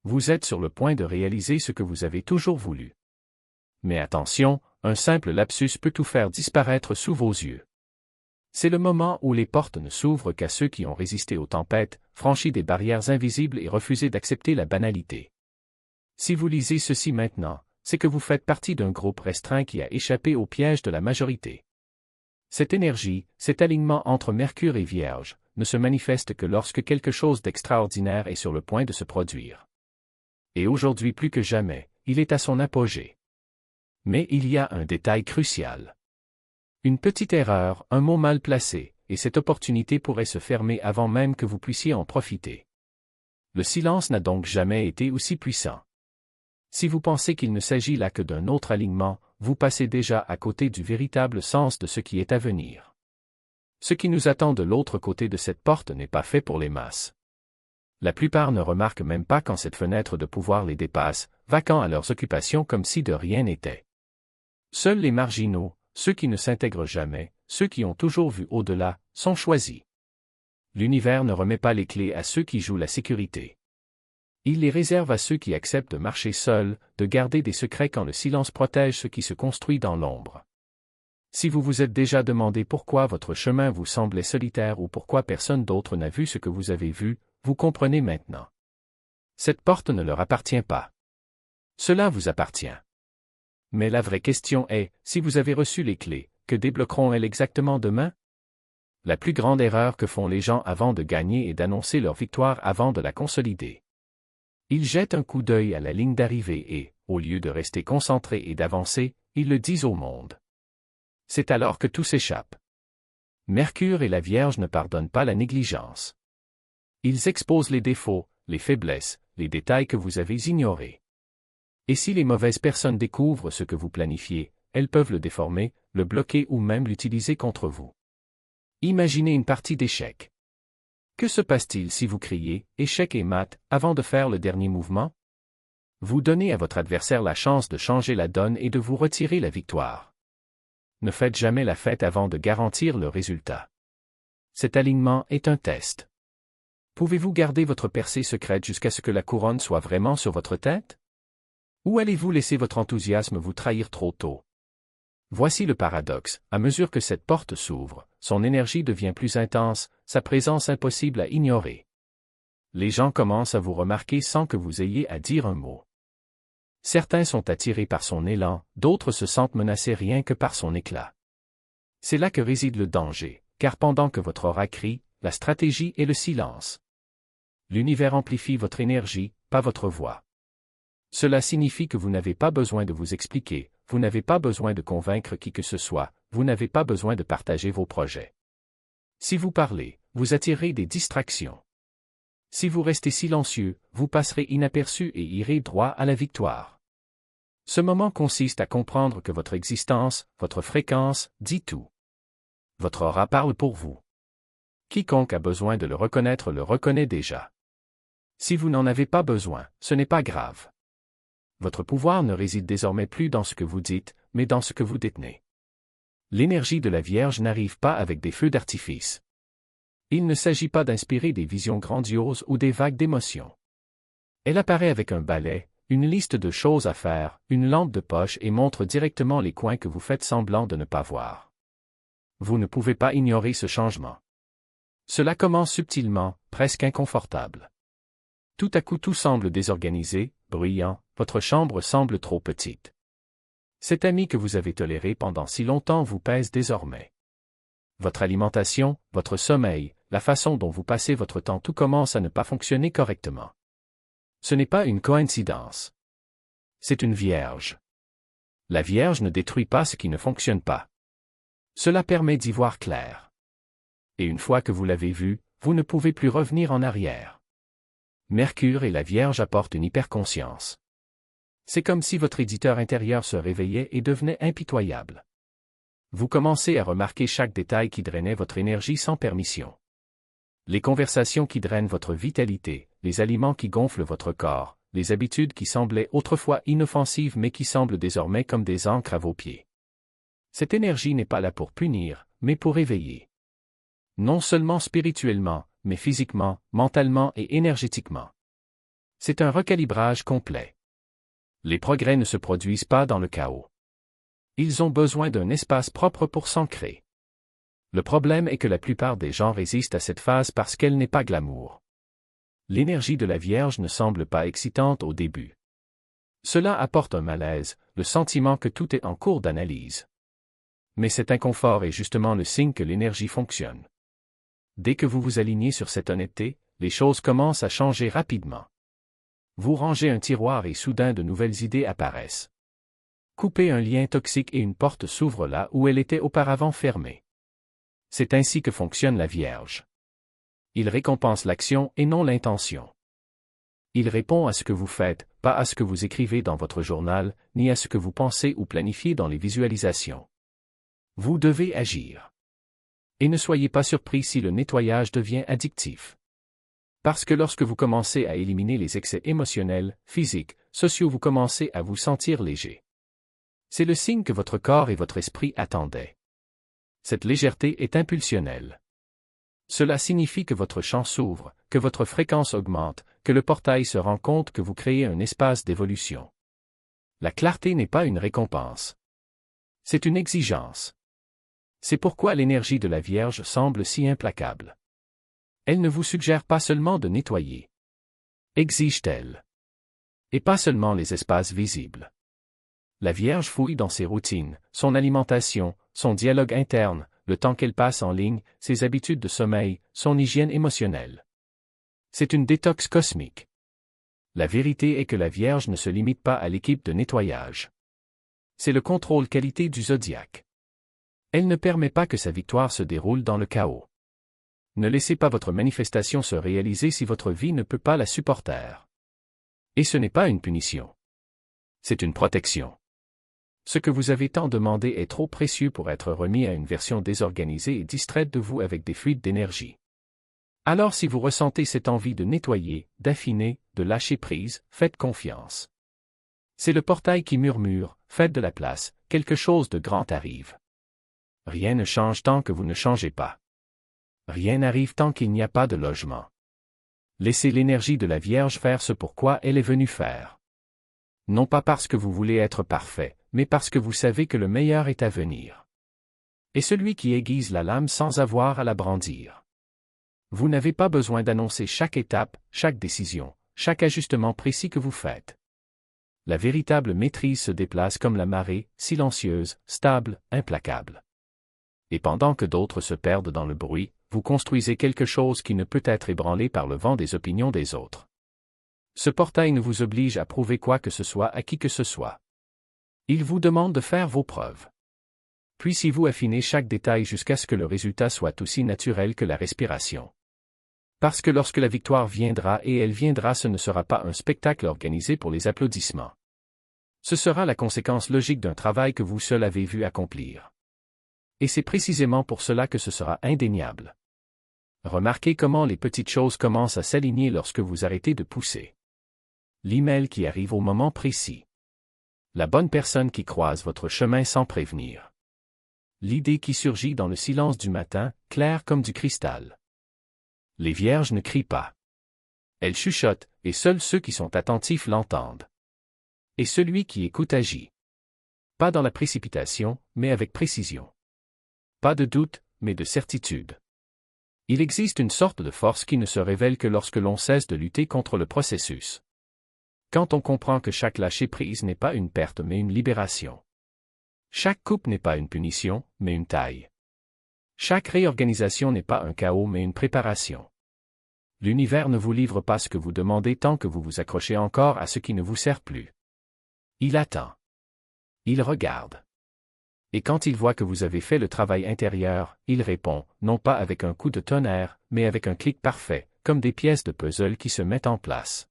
Vous êtes sur le point de réaliser ce que vous avez toujours voulu. Mais attention, un simple lapsus peut tout faire disparaître sous vos yeux. C'est le moment où les portes ne s'ouvrent qu'à ceux qui ont résisté aux tempêtes, franchi des barrières invisibles et refusé d'accepter la banalité. Si vous lisez ceci maintenant, c'est que vous faites partie d'un groupe restreint qui a échappé au piège de la majorité. Cette énergie, cet alignement entre Mercure et Vierge, ne se manifeste que lorsque quelque chose d'extraordinaire est sur le point de se produire. Et aujourd'hui plus que jamais, il est à son apogée. Mais il y a un détail crucial. Une petite erreur, un mot mal placé, et cette opportunité pourrait se fermer avant même que vous puissiez en profiter. Le silence n'a donc jamais été aussi puissant. Si vous pensez qu'il ne s'agit là que d'un autre alignement, vous passez déjà à côté du véritable sens de ce qui est à venir. Ce qui nous attend de l'autre côté de cette porte n'est pas fait pour les masses. La plupart ne remarquent même pas quand cette fenêtre de pouvoir les dépasse, vacants à leurs occupations comme si de rien n'était. Seuls les marginaux, ceux qui ne s'intègrent jamais, ceux qui ont toujours vu au-delà, sont choisis. L'univers ne remet pas les clés à ceux qui jouent la sécurité. Il les réserve à ceux qui acceptent de marcher seuls, de garder des secrets quand le silence protège ce qui se construit dans l'ombre. Si vous vous êtes déjà demandé pourquoi votre chemin vous semblait solitaire ou pourquoi personne d'autre n'a vu ce que vous avez vu, vous comprenez maintenant. Cette porte ne leur appartient pas. Cela vous appartient. Mais la vraie question est, si vous avez reçu les clés, que débloqueront-elles exactement demain? La plus grande erreur que font les gens avant de gagner est d'annoncer leur victoire avant de la consolider. Ils jettent un coup d'œil à la ligne d'arrivée et, au lieu de rester concentrés et d'avancer, ils le disent au monde. C'est alors que tout s'échappe. Mercure et la Vierge ne pardonnent pas la négligence. Ils exposent les défauts, les faiblesses, les détails que vous avez ignorés. Et si les mauvaises personnes découvrent ce que vous planifiez, elles peuvent le déformer, le bloquer ou même l'utiliser contre vous. Imaginez une partie d'échecs. Que se passe-t-il si vous criez « échec et mat » avant de faire le dernier mouvement? Vous donnez à votre adversaire la chance de changer la donne et de vous retirer la victoire. Ne faites jamais la fête avant de garantir le résultat. Cet alignement est un test. Pouvez-vous garder votre percée secrète jusqu'à ce que la couronne soit vraiment sur votre tête? Ou allez-vous laisser votre enthousiasme vous trahir trop tôt? Voici le paradoxe, à mesure que cette porte s'ouvre, son énergie devient plus intense, sa présence impossible à ignorer. Les gens commencent à vous remarquer sans que vous ayez à dire un mot. Certains sont attirés par son élan, d'autres se sentent menacés rien que par son éclat. C'est là que réside le danger, car pendant que votre aura crie, la stratégie est le silence. L'univers amplifie votre énergie, pas votre voix. Cela signifie que vous n'avez pas besoin de vous expliquer, vous n'avez pas besoin de convaincre qui que ce soit, vous n'avez pas besoin de partager vos projets. Si vous parlez, vous attirez des distractions. Si vous restez silencieux, vous passerez inaperçu et irez droit à la victoire. Ce moment consiste à comprendre que votre existence, votre fréquence, dit tout. Votre aura parle pour vous. Quiconque a besoin de le reconnaître le reconnaît déjà. Si vous n'en avez pas besoin, ce n'est pas grave. Votre pouvoir ne réside désormais plus dans ce que vous dites, mais dans ce que vous détenez. L'énergie de la Vierge n'arrive pas avec des feux d'artifice. Il ne s'agit pas d'inspirer des visions grandioses ou des vagues d'émotions. Elle apparaît avec un balai, une liste de choses à faire, une lampe de poche et montre directement les coins que vous faites semblant de ne pas voir. Vous ne pouvez pas ignorer ce changement. Cela commence subtilement, presque inconfortable. Tout à coup tout semble désorganisé, bruyant, votre chambre semble trop petite. Cet ami que vous avez toléré pendant si longtemps vous pèse désormais. Votre alimentation, votre sommeil, la façon dont vous passez votre temps tout commence à ne pas fonctionner correctement. Ce n'est pas une coïncidence. C'est une vierge. La Vierge ne détruit pas ce qui ne fonctionne pas. Cela permet d'y voir clair. Et une fois que vous l'avez vu, vous ne pouvez plus revenir en arrière. Mercure et la Vierge apportent une hyperconscience. C'est comme si votre éditeur intérieur se réveillait et devenait impitoyable. Vous commencez à remarquer chaque détail qui drainait votre énergie sans permission. Les conversations qui drainent votre vitalité, les aliments qui gonflent votre corps, les habitudes qui semblaient autrefois inoffensives mais qui semblent désormais comme des ancres à vos pieds. Cette énergie n'est pas là pour punir, mais pour éveiller. Non seulement spirituellement, mais physiquement, mentalement et énergétiquement. C'est un recalibrage complet. Les progrès ne se produisent pas dans le chaos. Ils ont besoin d'un espace propre pour s'ancrer. Le problème est que la plupart des gens résistent à cette phase parce qu'elle n'est pas glamour. L'énergie de la Vierge ne semble pas excitante au début. Cela apporte un malaise, le sentiment que tout est en cours d'analyse. Mais cet inconfort est justement le signe que l'énergie fonctionne. Dès que vous vous alignez sur cette honnêteté, les choses commencent à changer rapidement. Vous rangez un tiroir et soudain de nouvelles idées apparaissent. Coupez un lien toxique et une porte s'ouvre là où elle était auparavant fermée. C'est ainsi que fonctionne la Vierge. Il récompense l'action et non l'intention. Il répond à ce que vous faites, pas à ce que vous écrivez dans votre journal, ni à ce que vous pensez ou planifiez dans les visualisations. Vous devez agir. Et ne soyez pas surpris si le nettoyage devient addictif. Parce que lorsque vous commencez à éliminer les excès émotionnels, physiques, sociaux, vous commencez à vous sentir léger. C'est le signe que votre corps et votre esprit attendaient. Cette légèreté est impulsionnelle. Cela signifie que votre champ s'ouvre, que votre fréquence augmente, que le portail se rend compte que vous créez un espace d'évolution. La clarté n'est pas une récompense. C'est une exigence. C'est pourquoi l'énergie de la Vierge semble si implacable. Elle ne vous suggère pas seulement de nettoyer. Exige-t-elle? Et pas seulement les espaces visibles. La Vierge fouille dans ses routines, son alimentation, son dialogue interne, le temps qu'elle passe en ligne, ses habitudes de sommeil, son hygiène émotionnelle. C'est une détox cosmique. La vérité est que la Vierge ne se limite pas à l'équipe de nettoyage. C'est le contrôle qualité du zodiaque. Elle ne permet pas que sa victoire se déroule dans le chaos. Ne laissez pas votre manifestation se réaliser si votre vie ne peut pas la supporter. Et ce n'est pas une punition. C'est une protection. Ce que vous avez tant demandé est trop précieux pour être remis à une version désorganisée et distraite de vous avec des fuites d'énergie. Alors si vous ressentez cette envie de nettoyer, d'affiner, de lâcher prise, faites confiance. C'est le portail qui murmure, faites de la place, quelque chose de grand arrive. Rien ne change tant que vous ne changez pas. Rien n'arrive tant qu'il n'y a pas de logement. Laissez l'énergie de la Vierge faire ce pourquoi elle est venue faire. Non pas parce que vous voulez être parfait, mais parce que vous savez que le meilleur est à venir. Et celui qui aiguise la lame sans avoir à la brandir. Vous n'avez pas besoin d'annoncer chaque étape, chaque décision, chaque ajustement précis que vous faites. La véritable maîtrise se déplace comme la marée, silencieuse, stable, implacable. Et pendant que d'autres se perdent dans le bruit, vous construisez quelque chose qui ne peut être ébranlé par le vent des opinions des autres. Ce portail ne vous oblige à prouver quoi que ce soit à qui que ce soit. Il vous demande de faire vos preuves. Puissiez-vous affiner chaque détail jusqu'à ce que le résultat soit aussi naturel que la respiration. Parce que lorsque la victoire viendra et elle viendra, ce ne sera pas un spectacle organisé pour les applaudissements. Ce sera la conséquence logique d'un travail que vous seul avez vu accomplir. Et c'est précisément pour cela que ce sera indéniable. Remarquez comment les petites choses commencent à s'aligner lorsque vous arrêtez de pousser. L'email qui arrive au moment précis. La bonne personne qui croise votre chemin sans prévenir. L'idée qui surgit dans le silence du matin, claire comme du cristal. Les vierges ne crient pas. Elles chuchotent, et seuls ceux qui sont attentifs l'entendent. Et celui qui écoute agit. Pas dans la précipitation, mais avec précision. Pas de doute, mais de certitude. Il existe une sorte de force qui ne se révèle que lorsque l'on cesse de lutter contre le processus. Quand on comprend que chaque lâcher-prise n'est pas une perte mais une libération. Chaque coupe n'est pas une punition, mais une taille. Chaque réorganisation n'est pas un chaos mais une préparation. L'univers ne vous livre pas ce que vous demandez tant que vous vous accrochez encore à ce qui ne vous sert plus. Il attend. Il regarde. Et quand il voit que vous avez fait le travail intérieur, il répond, non pas avec un coup de tonnerre, mais avec un clic parfait, comme des pièces de puzzle qui se mettent en place.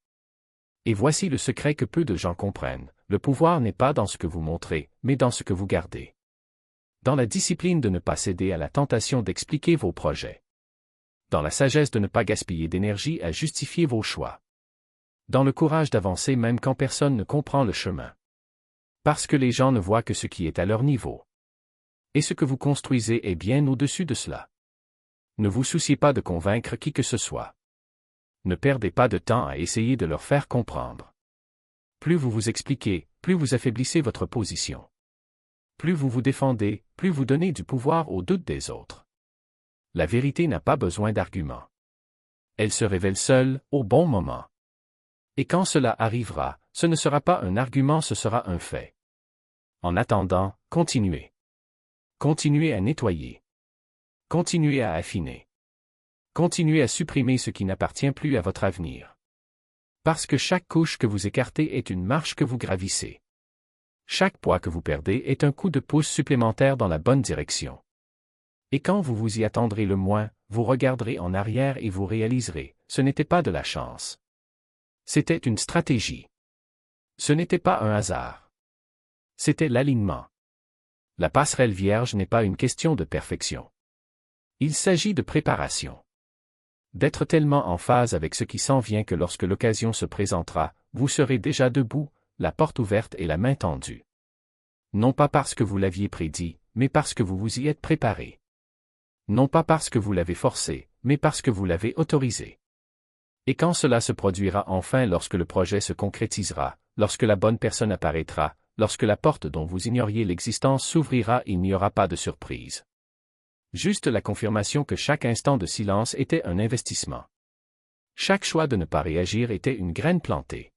Et voici le secret que peu de gens comprennent, le pouvoir n'est pas dans ce que vous montrez, mais dans ce que vous gardez. Dans la discipline de ne pas céder à la tentation d'expliquer vos projets. Dans la sagesse de ne pas gaspiller d'énergie à justifier vos choix. Dans le courage d'avancer même quand personne ne comprend le chemin. Parce que les gens ne voient que ce qui est à leur niveau. Et ce que vous construisez est bien au-dessus de cela. Ne vous souciez pas de convaincre qui que ce soit. Ne perdez pas de temps à essayer de leur faire comprendre. Plus vous vous expliquez, plus vous affaiblissez votre position. Plus vous vous défendez, plus vous donnez du pouvoir aux doutes des autres. La vérité n'a pas besoin d'arguments. Elle se révèle seule, au bon moment. Et quand cela arrivera, ce ne sera pas un argument, ce sera un fait. En attendant, continuez. Continuez à nettoyer. Continuez à affiner. Continuez à supprimer ce qui n'appartient plus à votre avenir. Parce que chaque couche que vous écartez est une marche que vous gravissez. Chaque poids que vous perdez est un coup de pouce supplémentaire dans la bonne direction. Et quand vous vous y attendrez le moins, vous regarderez en arrière et vous réaliserez, ce n'était pas de la chance. C'était une stratégie. Ce n'était pas un hasard. C'était l'alignement. La passerelle vierge n'est pas une question de perfection. Il s'agit de préparation. D'être tellement en phase avec ce qui s'en vient que lorsque l'occasion se présentera, vous serez déjà debout, la porte ouverte et la main tendue. Non pas parce que vous l'aviez prédit, mais parce que vous vous y êtes préparé. Non pas parce que vous l'avez forcé, mais parce que vous l'avez autorisé. Et quand cela se produira enfin, lorsque le projet se concrétisera, lorsque la bonne personne apparaîtra, lorsque la porte dont vous ignoriez l'existence s'ouvrira, il n'y aura pas de surprise. Juste la confirmation que chaque instant de silence était un investissement. Chaque choix de ne pas réagir était une graine plantée.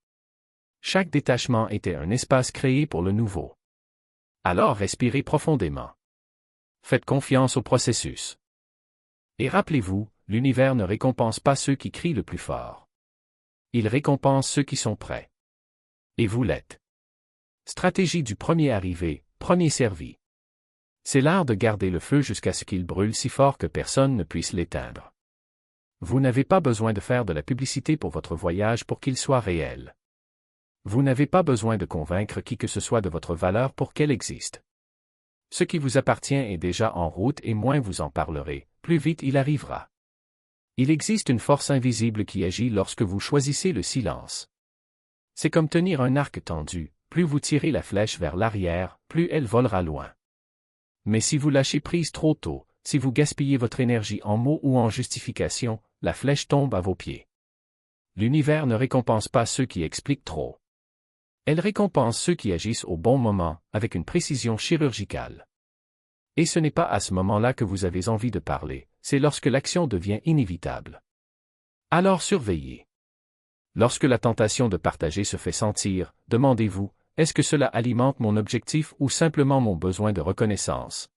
Chaque détachement était un espace créé pour le nouveau. Alors respirez profondément. Faites confiance au processus. Et rappelez-vous, l'univers ne récompense pas ceux qui crient le plus fort. Il récompense ceux qui sont prêts. Et vous l'êtes. Stratégie du premier arrivé, premier servi. C'est l'art de garder le feu jusqu'à ce qu'il brûle si fort que personne ne puisse l'éteindre. Vous n'avez pas besoin de faire de la publicité pour votre voyage pour qu'il soit réel. Vous n'avez pas besoin de convaincre qui que ce soit de votre valeur pour qu'elle existe. Ce qui vous appartient est déjà en route et moins vous en parlerez, plus vite il arrivera. Il existe une force invisible qui agit lorsque vous choisissez le silence. C'est comme tenir un arc tendu, plus vous tirez la flèche vers l'arrière, plus elle volera loin. Mais si vous lâchez prise trop tôt, si vous gaspillez votre énergie en mots ou en justifications, la flèche tombe à vos pieds. L'univers ne récompense pas ceux qui expliquent trop. Elle récompense ceux qui agissent au bon moment, avec une précision chirurgicale. Et ce n'est pas à ce moment-là que vous avez envie de parler, c'est lorsque l'action devient inévitable. Alors surveillez. Lorsque la tentation de partager se fait sentir, demandez-vous, est-ce que cela alimente mon objectif ou simplement mon besoin de reconnaissance?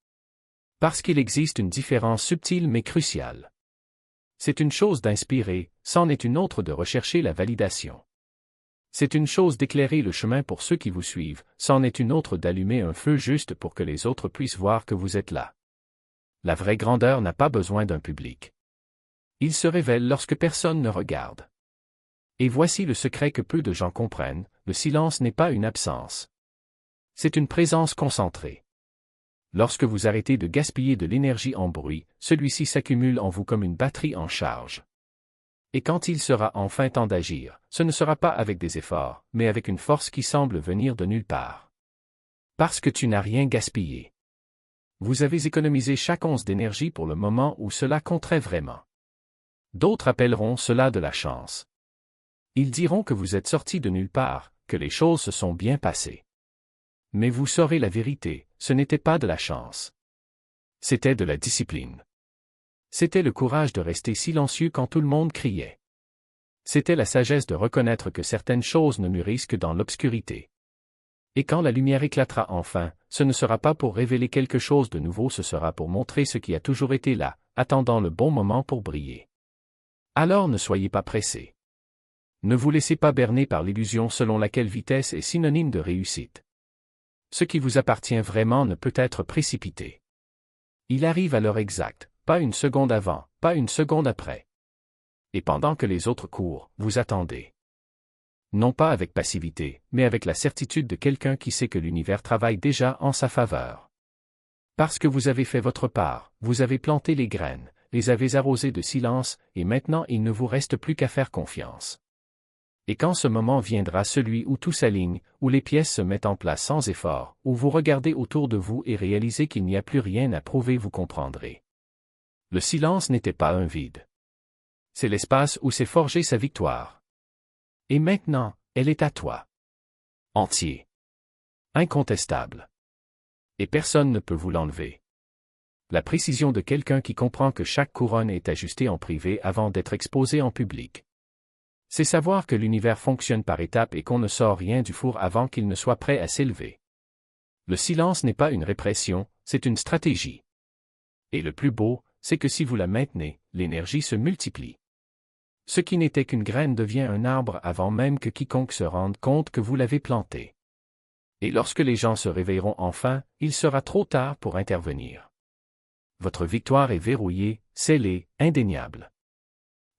Parce qu'il existe une différence subtile mais cruciale. C'est une chose d'inspirer, c'en est une autre de rechercher la validation. C'est une chose d'éclairer le chemin pour ceux qui vous suivent, c'en est une autre d'allumer un feu juste pour que les autres puissent voir que vous êtes là. La vraie grandeur n'a pas besoin d'un public. Il se révèle lorsque personne ne regarde. Et voici le secret que peu de gens comprennent, le silence n'est pas une absence. C'est une présence concentrée. Lorsque vous arrêtez de gaspiller de l'énergie en bruit, celui-ci s'accumule en vous comme une batterie en charge. Et quand il sera enfin temps d'agir, ce ne sera pas avec des efforts, mais avec une force qui semble venir de nulle part. Parce que tu n'as rien gaspillé. Vous avez économisé chaque once d'énergie pour le moment où cela compterait vraiment. D'autres appelleront cela de la chance. Ils diront que vous êtes sorti de nulle part, que les choses se sont bien passées. Mais vous saurez la vérité, ce n'était pas de la chance. C'était de la discipline. C'était le courage de rester silencieux quand tout le monde criait. C'était la sagesse de reconnaître que certaines choses ne mûrissent que dans l'obscurité. Et quand la lumière éclatera enfin, ce ne sera pas pour révéler quelque chose de nouveau, ce sera pour montrer ce qui a toujours été là, attendant le bon moment pour briller. Alors ne soyez pas pressés. Ne vous laissez pas berner par l'illusion selon laquelle vitesse est synonyme de réussite. Ce qui vous appartient vraiment ne peut être précipité. Il arrive à l'heure exacte, pas une seconde avant, pas une seconde après. Et pendant que les autres courent, vous attendez. Non pas avec passivité, mais avec la certitude de quelqu'un qui sait que l'univers travaille déjà en sa faveur. Parce que vous avez fait votre part, vous avez planté les graines, les avez arrosées de silence, et maintenant il ne vous reste plus qu'à faire confiance. Et quand ce moment viendra, celui où tout s'aligne, où les pièces se mettent en place sans effort, où vous regardez autour de vous et réalisez qu'il n'y a plus rien à prouver, vous comprendrez. Le silence n'était pas un vide. C'est l'espace où s'est forgée sa victoire. Et maintenant, elle est à toi. Entier. Incontestable. Et personne ne peut vous l'enlever. La précision de quelqu'un qui comprend que chaque couronne est ajustée en privé avant d'être exposée en public. C'est savoir que l'univers fonctionne par étapes et qu'on ne sort rien du four avant qu'il ne soit prêt à s'élever. Le silence n'est pas une répression, c'est une stratégie. Et le plus beau, c'est que si vous la maintenez, l'énergie se multiplie. Ce qui n'était qu'une graine devient un arbre avant même que quiconque se rende compte que vous l'avez planté. Et lorsque les gens se réveilleront enfin, il sera trop tard pour intervenir. Votre victoire est verrouillée, scellée, indéniable.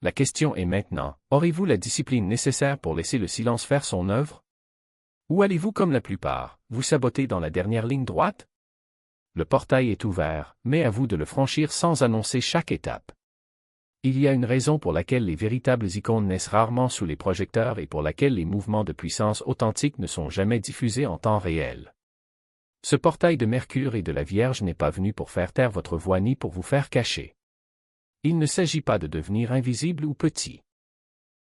La question est maintenant, aurez-vous la discipline nécessaire pour laisser le silence faire son œuvre? Ou allez-vous comme la plupart, vous saboter dans la dernière ligne droite? Le portail est ouvert, mais à vous de le franchir sans annoncer chaque étape. Il y a une raison pour laquelle les véritables icônes naissent rarement sous les projecteurs et pour laquelle les mouvements de puissance authentique ne sont jamais diffusés en temps réel. Ce portail de Mercure et de la Vierge n'est pas venu pour faire taire votre voix ni pour vous faire cacher. Il ne s'agit pas de devenir invisible ou petit.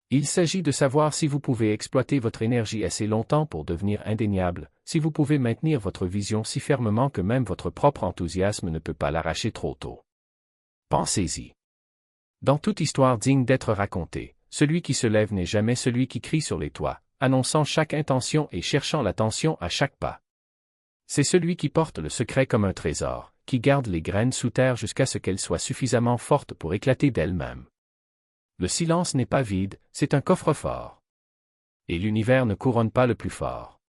Il s'agit de savoir si vous pouvez exploiter votre énergie assez longtemps pour devenir indéniable, si vous pouvez maintenir votre vision si fermement que même votre propre enthousiasme ne peut pas l'arracher trop tôt. Pensez-y. Dans toute histoire digne d'être racontée, celui qui se lève n'est jamais celui qui crie sur les toits, annonçant chaque intention et cherchant l'attention à chaque pas. C'est celui qui porte le secret comme un trésor, qui garde les graines sous terre jusqu'à ce qu'elles soient suffisamment fortes pour éclater d'elles-mêmes. Le silence n'est pas vide, c'est un coffre-fort. Et l'univers ne couronne pas le plus fort.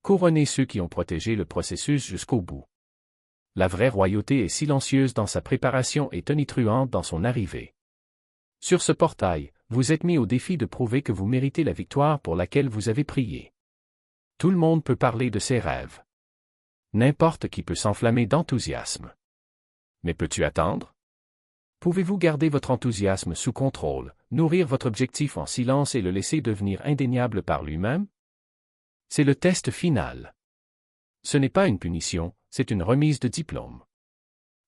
Couronnez ceux qui ont protégé le processus jusqu'au bout. La vraie royauté est silencieuse dans sa préparation et tonitruante dans son arrivée. Sur ce portail, vous êtes mis au défi de prouver que vous méritez la victoire pour laquelle vous avez prié. Tout le monde peut parler de ses rêves. N'importe qui peut s'enflammer d'enthousiasme. Mais peux-tu attendre? Pouvez-vous garder votre enthousiasme sous contrôle, nourrir votre objectif en silence et le laisser devenir indéniable par lui-même? C'est le test final. Ce n'est pas une punition, c'est une remise de diplôme.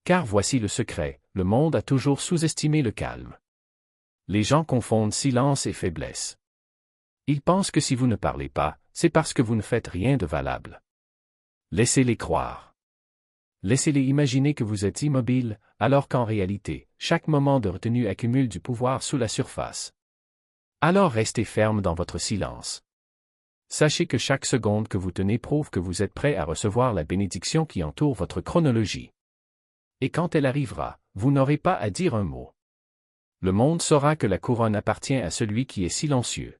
Car voici le secret, le monde a toujours sous-estimé le calme. Les gens confondent silence et faiblesse. Ils pensent que si vous ne parlez pas, c'est parce que vous ne faites rien de valable. Laissez-les croire. Laissez-les imaginer que vous êtes immobile, alors qu'en réalité, chaque moment de retenue accumule du pouvoir sous la surface. Alors restez ferme dans votre silence. Sachez que chaque seconde que vous tenez prouve que vous êtes prêt à recevoir la bénédiction qui entoure votre chronologie. Et quand elle arrivera, vous n'aurez pas à dire un mot. Le monde saura que la couronne appartient à celui qui est silencieux.